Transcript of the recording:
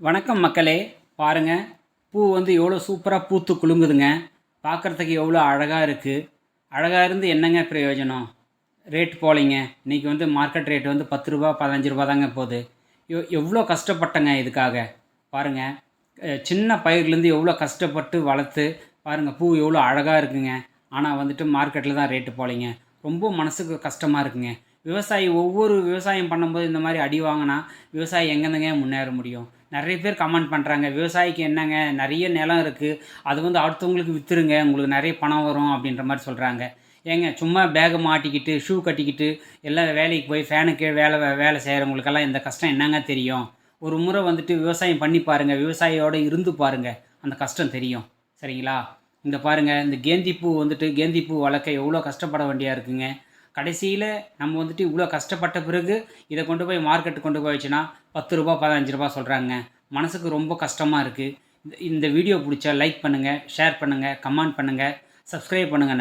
வணக்கம் மக்களே. பாருங்க, பூ வந்து எவ்வளோ சூப்பராக பூத்து குலுங்குதுங்க. பார்க்குறதுக்கு எவ்வளோ அழகாக இருக்குது. அழகாக இருந்து என்னங்க பிரயோஜனம்? ரேட் போகலைங்க. இன்றைக்கி வந்து மார்க்கெட் ரேட் வந்து ரூ. 10 ரூ. 15 தாங்க போகுது. எவ்வளோ கஷ்டப்பட்டங்க இதுக்காக. பாருங்கள், சின்ன பயிர்லேருந்து எவ்வளோ கஷ்டப்பட்டு வளர்த்து பாருங்கள், பூ எவ்வளோ அழகாக இருக்குங்க. ஆனால் வந்துட்டு மார்க்கெட்டில் தான் ரேட்டு போகலைங்க. ரொம்ப மனசுக்கு கஷ்டமாக இருக்குங்க. விவசாயி ஒவ்வொரு விவசாயம் பண்ணும்போது இந்த மாதிரி அடி வாங்கினா விவசாயி எங்கேருந்துங்க முன்னேற முடியும்? நிறைய பேர் கமெண்ட் பண்ணுறாங்க, விவசாயிக்கு என்னங்க நிறைய நிலம் இருக்குது, அது வந்து அடுத்தவங்களுக்கு விற்றுருங்க, உங்களுக்கு நிறைய பணம் வரும் அப்படின்ற மாதிரி சொல்கிறாங்க. ஏங்க, சும்மா பேகை மாட்டிக்கிட்டு ஷூ கட்டிக்கிட்டு எல்லாம் வேலைக்கு போய் ஃபேனுக்கு வேலை செய்கிறவங்களுக்கெல்லாம் இந்த கஷ்டம் என்னங்க தெரியும்? ஒரு முறை வந்துட்டு விவசாயம் பண்ணி பாருங்கள், விவசாயியோடு இருந்து பாருங்கள், அந்த கஷ்டம் தெரியும். சரிங்களா? இந்த பாருங்கள், இந்த கேந்திப்பூ வந்துட்டு கேந்திப்பூ வளர்க்க எவ்வளோ கஷ்டப்பட வேண்டியாக இருக்குங்க. கடைசியில் நம்ம வந்துட்டு இவ்வளோ கஷ்டப்பட்ட பிறகு இதை கொண்டு போய் மார்க்கெட்டுக்கு கொண்டு போயிடுச்சுன்னா ரூ. 10 ரூ. 15 சொல்கிறாங்க. மனசுக்கு ரொம்ப கஷ்டமாக இருக்குது. இந்த வீடியோ பிடிச்சா லைக் பண்ணுங்கள், ஷேர் பண்ணுங்கள், கமெண்ட் பண்ணுங்கள், சப்ஸ்கிரைப் பண்ணுங்கள்.